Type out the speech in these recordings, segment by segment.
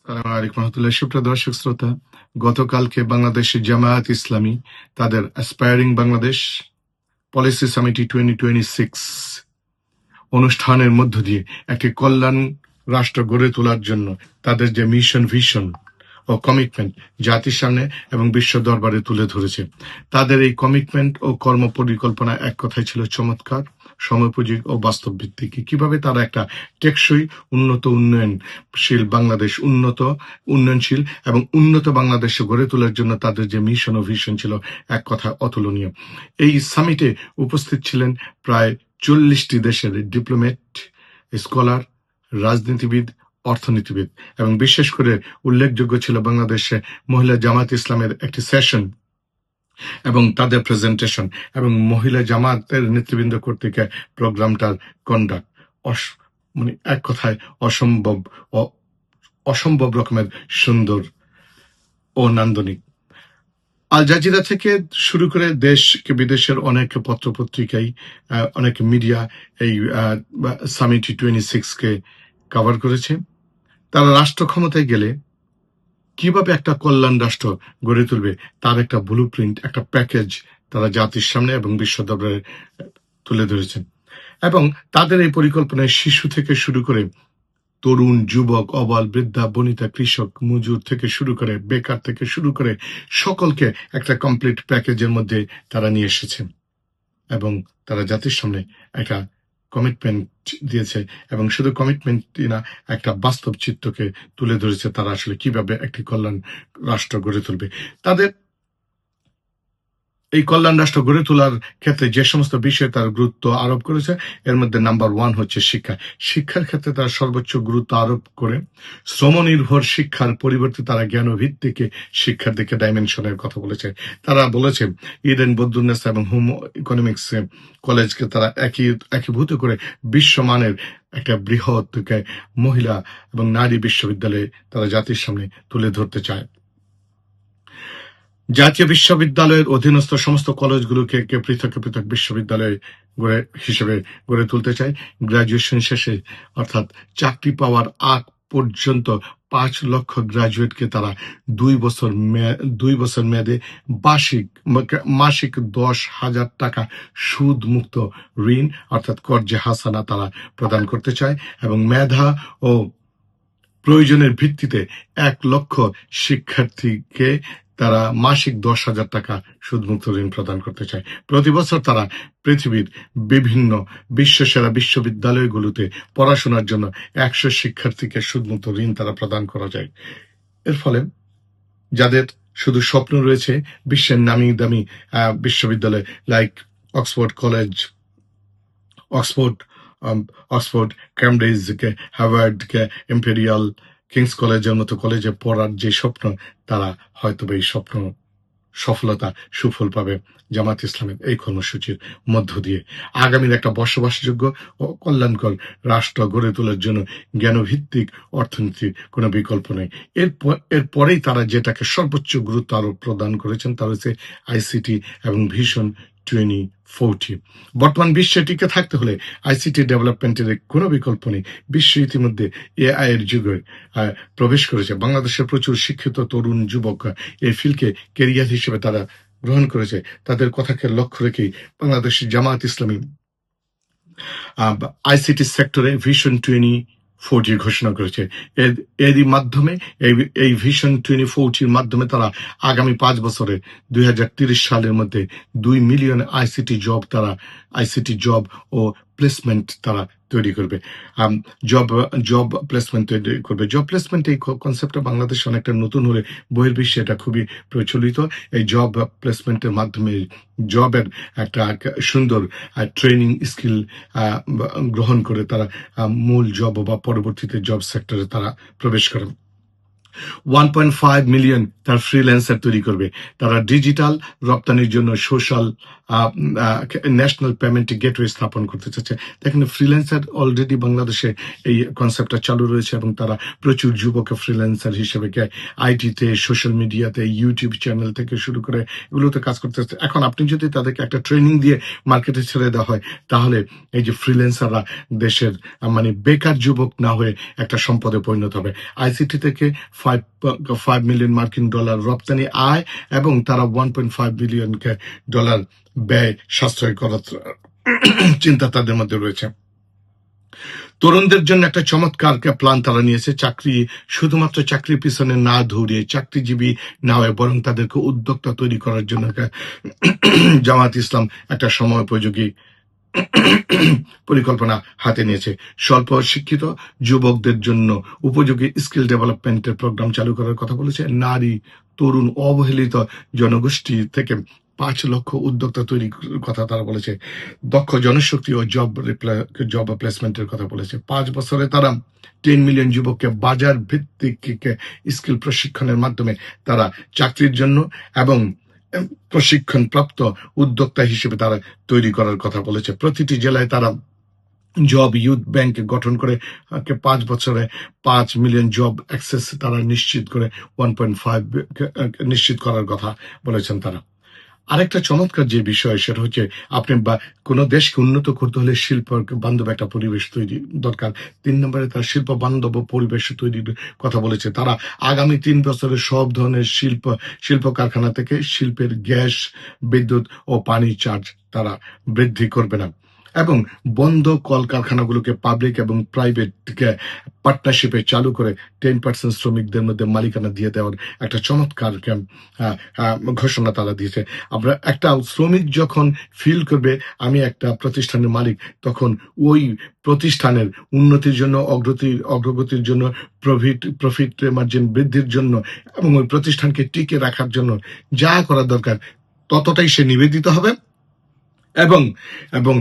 সালাম আলাইকুম রহমতুল্লাহ। সুপ্রিয় দর্শক শ্রোতা, গতকালকে বাংলাদেশের জামায়াত ইসলামী তাদের অ্যাসপায়ারিং বাংলাদেশ পলিসি সামিটি 2026 অনুষ্ঠানের মধ্য দিয়ে একটি কল্যাণ রাষ্ট্র গড়ে তোলার জন্য তাদের যে মিশন ভিশন ও কমিটমেন্ট জাতির সামনে এবং বিশ্ব দরবারে তুলে ধরেছে। তাদের এই কমিটমেন্ট ও কর্ম পরিকল্পনা এক কথায় ছিল চমৎকার, সময়োপযোগী ও বাস্তব ভিত্তিক। কিভাবে তারা একটা টেকসই উন্নত উন্নয়নশীল বাংলাদেশ উন্নয়নশীল এবং উন্নত বাংলাদেশে গড়ে তোলার জন্য তাদের যে মিশন ও ভিশন ছিল এক কথা অতুলনীয়। এই সামিটে উপস্থিত ছিলেন প্রায় 40টি দেশের ডিপ্লোম্যাট, স্কলার, রাজনীতিবিদ, অর্থনীতিবিদ এবং বিশেষ করে উল্লেখযোগ্য ছিল বাংলাদেশে মহিলা জামাত ইসলামের একটি সেশন এবং তাদের প্রেজেন্টেশন এবং মহিলা জামাতের নেতৃবৃন্দ কর্তৃক প্রোগ্রামটার কন্ডাক্ট মানে এক কথায় অসম্ভব রকমের সুন্দর ও নান্দনিক। আল জাজিরা থেকে শুরু করে দেশ বিদেশের অনেক পত্রপত্রিকায়, অনেক মিডিয়া এই সামিট 26 কে কভার করেছে। তারা রাষ্ট্র ক্ষমতায় গেলে কিভাবে একটা কল্যাণ রাষ্ট্র গড়ে তুলবে তার একটা ব্লু প্রিন্ট, একটা প্যাকেজ তারা জাতির সামনে এবং বিশ্ব দরবারে তুলে ধরেছেন। এবং তাদের এই পরিকল্পনায় শিশু থেকে শুরু করে তরুণ, যুবক, অবাল, বৃদ্ধা, বনিতা, কৃষক, মজুর থেকে শুরু করে বেকার থেকে শুরু করে সকলকে একটা কমপ্লিট প্যাকেজের মধ্যে তারা নিয়ে এসেছে এবং তারা জাতির সামনে একটা কমিটমেন্ট দিয়েছে এবং শুধু কমিটমেন্ট না, একটা বাস্তব চিত্রকে তুলে ধরেছে তারা আসলে কিভাবে একটি কল্যাণ রাষ্ট্র গড়ে তুলবে। তাদের এই কল্যাণ রাষ্ট্র গড়ে তোলার ক্ষেত্রে যে সমস্ত বিষয়ে তারা গুরুত্ব আরোপ করেছে এর মধ্যে নাম্বার 1 হচ্ছে শিক্ষা। শিক্ষার ক্ষেত্রে তারা সর্বোচ্চ গুরুত্ব আরোপ করে শ্রম নির্ভর শিক্ষার পরিবর্তে তারা জ্ঞান ভিত্তিক শিক্ষার দিকে ডাইমেনশনের কথা বলেছে। তারা বলেছে ইডেন বদরুন্নেসা এবং হোম ইকোনমিক্স কলেজকে তারা একীভূত করে বিশ্বমানের একটা বৃহৎ মহিলা এবং নারী বিশ্ববিদ্যালয়ে তারা জাতির সামনে তুলে ধরতে চায়। জাতীয় বিশ্ববিদ্যালয়ের অধীনস্থ সমস্ত কলেজগুলোকে পৃথক পৃথক বিশ্ববিদ্যালয় হিসেবে গড়ে তুলতে চায়। গ্রাজুয়েশন শেষে অর্থাৎ চাকরি পাওয়ার আগ পর্যন্ত 5 লক্ষ গ্রাজুয়েটকে তারা 2 বছর মেয়াদে মাসিক 10,000 টাকা সুদ মুক্ত ঋণ অর্থাৎ কর্জে হাসানা তারা প্রদান করতে চায় এবং মেধা ও প্রয়োজনের ভিত্তিতে 1 লক্ষ শিক্ষার্থীকে তারা মাসিক 10,000 টাকা সুদমুক্ত ঋণ প্রদান করতে চায়। প্রতি বছর তারা পৃথিবীর বিভিন্ন বিশ্বসেরা বিশ্ববিদ্যালয়গুলোতে পড়াশোনার জন্য 100 শিক্ষার্থীকে সুদমুক্ত ঋণ তারা প্রদান করা যায়। এর ফলে যাদের শুধু স্বপ্ন রয়েছে বিশ্বের নামি দামি বিশ্ববিদ্যালয় like Oxford college, Oxford, Cambridge, Harvard, Imperial, Kings কলেজের মতো কলেজে পড়ার যে স্বপ্ন, তারা হয়তো এই স্বপ্ন সফলতা সুফল পাবে জামাত ইসলামের এই কর্মসূচির মধ্য দিয়ে। আগামীর একটা বসবাসযোগ্য ও কল্যাণকর রাষ্ট্র গড়ে তোলার জন্য জ্ঞানভিত্তিক অর্থনীতির কোনো বিকল্প নেই। এরপরেই তারা যেটাকে সর্বোচ্চ গুরুত্ব আরোপ প্রদান করেছেন তা হচ্ছে আইসিটি এবং ভিশন 2040। বর্তমান বিশ্বে টিকে থাকতে হলে আইসিটি ডেভেলপমেন্টের কোনো বিকল্প নেই। বিশ্ব ইতিমধ্যে এআই এর যুগে প্রবেশ করেছে। বাংলাদেশের প্রচুর শিক্ষিত তরুণ যুবক এই ফিল্ডকে কেরিয়ার হিসেবে তারা গ্রহণ করেছে। তাদের কথাকে লক্ষ্য রেখেই বাংলাদেশের জামায়াত ইসলামী আইসিটি সেক্টরে ভিশন 2040 ঘোষণা করেছে। এরই মাধ্যমে এই ভিশন 2040 মাধ্যমে তারা আগামী 5 বছরে 2030 সালের মধ্যে 2 মিলিয়ন আইসিটি জব ও প্লেসমেন্ট তারা তৈরি করবে। জব প্লেসমেন্ট তৈরি করবে। জব প্লেসমেন্ট এই কনসেপ্টটা বাংলাদেশে অনেকটা নতুন হলে বহির্বিশ্বে এটা খুবই প্রচলিত। এই জব প্লেসমেন্টের মাধ্যমে জবের একটা সুন্দর ট্রেনিং স্কিল গ্রহণ করে তারা মূল জব বা পরবর্তীতে জব সেক্টরে তারা প্রবেশ করেন। 1.5 মিলিয়ন তার ফ্রিল্যান্সার তৈরি করবে। তারা ডিজিটাল রপ্তানির জন্য সোশ্যাল ন্যাশনাল পেমেন্ট গেটওয়ে স্থাপন করতে চাচ্ছে। দেখেন, ফ্রিল্যান্সার অলরেডি বাংলাদেশে এই কনসেপ্টটা চালু রয়েছে এবং তারা প্রচুর যুবক ফ্রিল্যান্সার হিসেবে আইটিতে, সোশ্যাল মিডিয়াতে, ইউটিউব চ্যানেল থেকে শুরু করে এগুলোতে কাজ করতে চাচ্ছে। এখন আপনি যদি তাদেরকে একটা ট্রেনিং দিয়ে মার্কেটে ছেড়ে দেওয়া হয় তাহলে এই যে ফ্রিল্যান্সাররা দেশের বেকার যুবক না হয়ে একটা সম্পদে পরিণত হবে। আইসিটি থেকে 5 মিলিয়ন মার্কিন ডলার রপ্তানি আয় এবং তারা $1.5 বিলিয়ন ডলার ব্যয় সাশ্রয় করার চিন্তা তাদের মধ্যে রয়েছে। তরুণদের জন্য একটা চমৎকার প্ল্যান তারা নিয়েছে। শুধুমাত্র চাকরির পিছনে না দৌড়িয়ে, চাকরিজীবী না হয়ে, বরং তাদেরকে উদ্যোক্তা তৈরি করার জন্য জামাত ইসলাম একটা সময়োপযোগী পরিকল্পনা হাতে নিয়েছে। স্বল্প শিক্ষিত যুবকদের জন্য উপযোগী স্কিল ডেভেলপমেন্টের প্রোগ্রাম চালু করার কথা বলেছে। নারী, তরুণ, অবহেলিত জনগোষ্ঠী থেকে 5 লক্ষ উদ্যোক্তা তৈরির কথা তারা বলেছে। দক্ষ জনশক্তি ও জব প্লেসমেন্টের কথা বলেছে। 5 বছরে তারা 10 মিলিয়ন যুবককে বাজার ভিত্তিক স্কিল প্রশিক্ষণের মাধ্যমে তারা চাকরির জন্য এবং প্রশিক্ষণ প্রাপ্ত উদ্যোক্তা হিসেবে তারা তৈরি করার কথা বলেছে। প্রতিটি জেলায় তারা জব ইউথ ব্যাংক গঠন করে 5 বছরে 5 মিলিয়ন জব অ্যাক্সেস তারা নিশ্চিত করে 1.5 নিশ্চিত করার কথা বলেছেন তারা। আরেকটা চমৎকার যে বিষয় সেটা হচ্ছে, আপনি কোনো দেশকে উন্নত করতে হলে শিল্প বান্ধব একটা পরিবেশ তৈরি দরকার। 3 নম্বরে তারা শিল্প বান্ধব পরিবেশ তৈরির কথা বলেছে। তারা আগামী 3 বছরে সব ধরনের শিল্প কারখানা থেকে শিল্পের গ্যাস, বিদ্যুৎ ও পানি চার্জ তারা বৃদ্ধি করবে না এবং বন্ধ কলকারখানাগুলোকে পাবলিক এবং প্রাইভেট পার্টনারশিপে চালু করে 10% শ্রমিকদের মধ্যে মালিকানা দিয়ে দেওয়ার একটা চমৎকার ঘোষণা তারা দিয়েছে। আমরা একটা শ্রমিক যখন ফিল করবে আমি একটা প্রতিষ্ঠানের মালিক, তখন ওই প্রতিষ্ঠানের উন্নতির জন্য, অগ্রগতির জন্য, প্রফিট মার্জিন বৃদ্ধির জন্য এবং ওই প্রতিষ্ঠানকে টিকে রাখার জন্য যা করা দরকার ততটাই সে নিবেদিত হবে এবং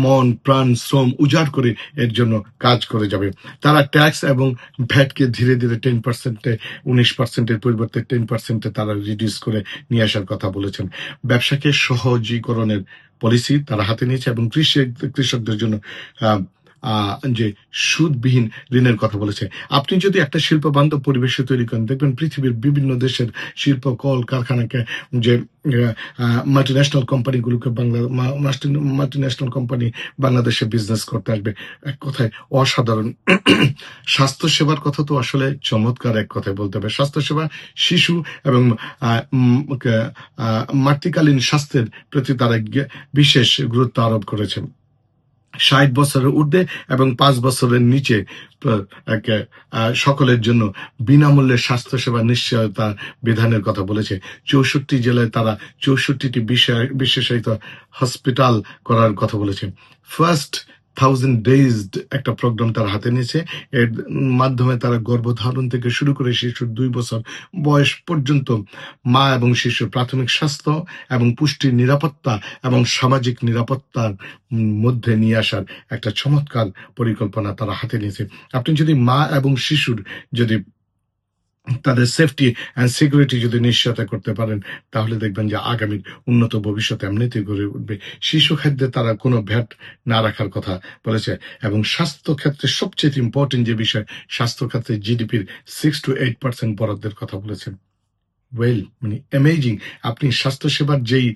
মন, প্রাণ, শ্রম উজাড় করে এর জন্য কাজ করে যাবে। তারা ট্যাক্স এবং ভ্যাটকে ধীরে ধীরে 10%, 19%-এর পরিবর্তে 10%-এ তারা রিডিউস করে নিয়ে আসার কথা বলেছেন। ব্যবসাকে সহজীকরণের পলিসি তারা হাতে নিয়েছে এবং কৃষকদের জন্য যে সুদবিহীন ঋণের কথা বলেছে। আপনি যদি একটা শিল্প বান্ধব পরিবেশে তৈরি করেন, দেখবেন পৃথিবীর বিভিন্ন দেশের শিল্প কল কারখানাকে, যে মাল্টিন্যাশনাল কোম্পানিগুলোকে মাল্টিন্যাশনাল কোম্পানি বাংলাদেশে বিজনেস করতে আসবে। এক কথায় অসাধারণ। স্বাস্থ্যসেবার কথা তো আসলে চমৎকার এক কথায় বলতে হবে। স্বাস্থ্যসেবা, শিশু এবং মাতৃকালীন স্বাস্থ্যের প্রতি তারা বিশেষ গুরুত্ব আরোপ করেছেন। 60 বছরের ঊর্ধ্বে এবং 5 বছরের নিচে সকলের জন্য বিনামূল্যে স্বাস্থ্যসেবা নিশ্চয়তা বিধানের কথা বলেছে। 64 জেলায় তারা 64টি বিশেষায়িত হসপিটাল করার কথা বলেছে। ফার্স্ট 1000 ডেজ একটা প্রোগ্রাম তারা হাতে নিয়েছে। এর মাধ্যমে তারা গর্ভধারণ থেকে শুরু করে শিশুর 2 বছর বয়স পর্যন্ত মা এবং শিশুর প্রাথমিক স্বাস্থ্য এবং পুষ্টির নিরাপত্তা এবং সামাজিক নিরাপত্তার মধ্যে নিয়ে আসার একটা চমৎকার পরিকল্পনা তারা হাতে নিয়েছে। আপনি যদি মা এবং শিশুর যদি তাদের সেফটি অ্যান্ড সিকিউরিটি যদি নিশ্চয়তা করতে পারেন, তাহলে দেখবেন যে আগামীর উন্নত ভবিষ্যৎ এমনিতে গড়ে উঠবে। শিশু খাদ্যে তারা কোনো ভ্যাট না রাখার কথা বলেছে এবং স্বাস্থ্য ক্ষেত্রে সবচেয়ে ইম্পর্টেন্ট যে বিষয়, স্বাস্থ্য ক্ষেত্রে জিডিপির 6 to 8% বরাদ্দের কথা বলেছেন। মানে অ্যামেজিং। আপনি স্বাস্থ্যসেবার যেই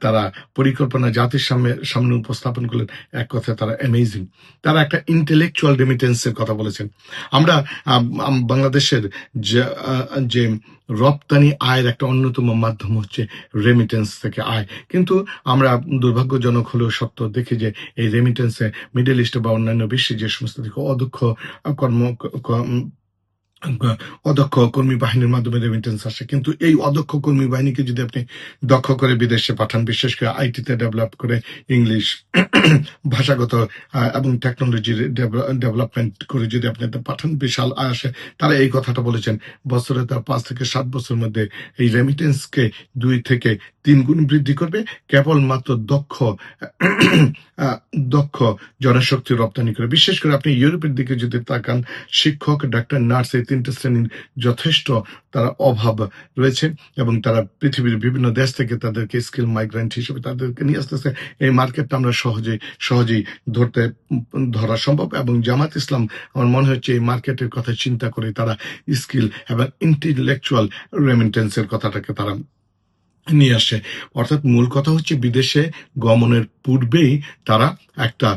তারা পরিকল্পনা জাতির সামনে উপস্থাপন করলেন, এক কথায় তারা অ্যামেজিং। তারা একটা ইন্টেলেকচুয়াল রেমিটেন্সের কথা বলেছেন। আমরা বাংলাদেশের যে রপ্তানি আয়ের একটা অন্যতম মাধ্যম হচ্ছে রেমিটেন্স থেকে আয়, কিন্তু আমরা দুর্ভাগ্যজনক হলেও সত্য দেখি যে এই রেমিটেন্সে মিডল ইস্ট বা অন্যান্য বিশ্বে যে সমস্ত দিকে অদক্ষ কর্মী বাহিনীর মাধ্যমে রেমিটেন্স আসে, কিন্তু এই অদক্ষ কর্মী বাহিনীকে যদি আপনি দক্ষ করে বিদেশে পাঠান, বিশেষ করে আইটিতে ডেভেলপ করে, ইংলিশ ভাষাগত এবং টেকনোলজির ডেভেলপমেন্ট করে যদি আপনি পাঠান, বিশাল আয় আসে। তারা এই কথাটা বলেছেন, বছরে তার 5 থেকে 7 বছরের মধ্যে এই রেমিটেন্সকে 2 থেকে 3 গুণ বৃদ্ধি করবে, কেবলমাত্র দক্ষ জনশক্তি রপ্তানি করে। বিশেষ করে আপনি ইউরোপের দিকে যদি তাকান, শিক্ষক, ডাক্তার, নার্স, এই 3টে শ্রেণীর যথেষ্ট তারা অভাব রয়েছে এবং তারা পৃথিবীর বিভিন্ন দেশ থেকে তাদেরকে স্কিল মাইগ্রেন্ট হিসেবে তাদেরকে নিয়ে আসতেছে। এই মার্কেটটা আমরা সহজেই ধরা সম্ভব এবং জামাত ইসলাম আমার মনে হচ্ছে এই মার্কেটের কথা চিন্তা করে তারা স্কিল এবং ইন্টেলেকচুয়াল রেমিটেন্সের কথাটাকে তারা নিয়ে আসে। অর্থাৎ মূল কথা হচ্ছে বিদেশে গমনের পূর্বেই তারা একটা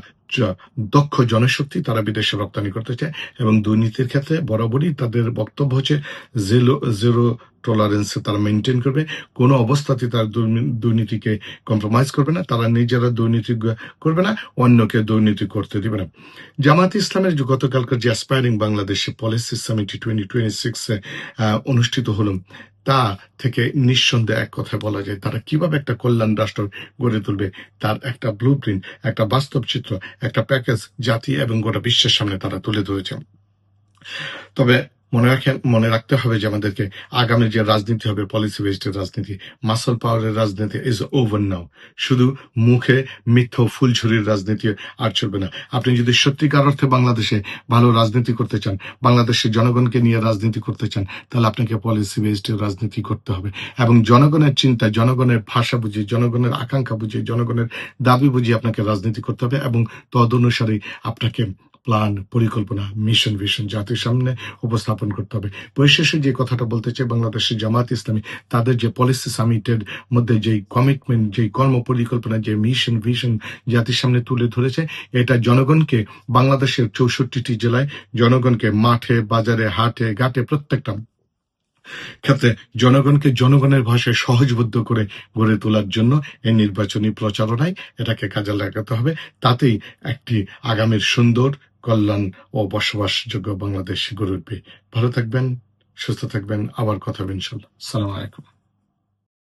দক্ষ জনশক্তি তারা বিদেশে রপ্তানি করতে চায় এবং দুর্নীতির ক্ষেত্রে বরাবরই তাদের বক্তব্য হচ্ছে জিরো টলারেন্স তারা মেনটেন করবে, কোনো অবস্থাতে তারা দুর্নীতিকে কম্প্রোমাইজ করবে না, তারা নিজেরা দুর্নীতি করবে না, অন্যকে দুর্নীতি করতে দিবে না। জামাত ইসলামের যে গতকালকার যে অ্যাসপায়ারিং বাংলাদেশে পলিসি সামিট 2026 অনুষ্ঠিত হলো, তা থেকে নিঃসন্দেহে এক কথায় বলা যায় তারা কিভাবে একটা কল্যাণ রাষ্ট্র গড়ে তুলবে তার একটা ব্লুপ্রিন্ট, একটা বাস্তব চিত্র, একটা প্যাকেজ জাতি এবং গোটা বিশ্বের সামনে তারা তুলে ধরেছে। তবে মনে রাখতে হবে যে আমাদেরকে আগামী যে রাজনীতি হবে, পলিসি বেসড রাজনীতি, মাসল পাওয়ারের রাজনীতি ইজ ওভার নাও। শুধু মুখে মিথ্যা ফুলঝুরির রাজনীতি আর চলবে না। আপনি যদি সত্যিকার অর্থে বাংলাদেশে ভালো রাজনীতি করতে চান, বাংলাদেশের জনগণকে নিয়ে রাজনীতি করতে চান, তাহলে আপনাকে পলিসি বেসড রাজনীতি করতে হবে এবং জনগণের চিন্তা, জনগণের ভাষা বুঝে, জনগণের আকাঙ্ক্ষা বুঝে, জনগণের দাবি বুঝিয়ে আপনাকে রাজনীতি করতে হবে এবং তদ অনুসারে আপনাকে প্ল্যান, পরিকল্পনা, মিশন, ভিশন জাতির সামনে উপস্থাপন করতে হবে। পরিশেষে যে কথাটা বলতে চাই, বাংলাদেশের জামাত ইসলামী তাদের যে পলিসি সামিটের মধ্যে যেই কমিটমেন্ট, যেই কর্ম পরিকল্পনা, যে মিশন, ভিশন জাতির সামনে তুলে ধরেছে, এটা জনগণকে বাংলাদেশের 64টি জেলায় জনগণকে মাঠে, বাজারে, হাটে, ঘাটে প্রত্যেকটা ক্ষেত্রে জনগণকে জনগণের ভাষায় সহজবোধ্য করে গড়ে তোলার জন্য এই নির্বাচনী প্রচারণায় এটাকে কাজে লাগাতে হবে। তাতেই একটি আগামীর সুন্দর, কল্যাণ ও বসবাসযোগ্য বাংলাদেশ গড়ে উঠবে। ভালো থাকবেন, সুস্থ থাকবেন, আবার কথা হবে ইনশাল্লাহ। আসসালামু আলাইকুম।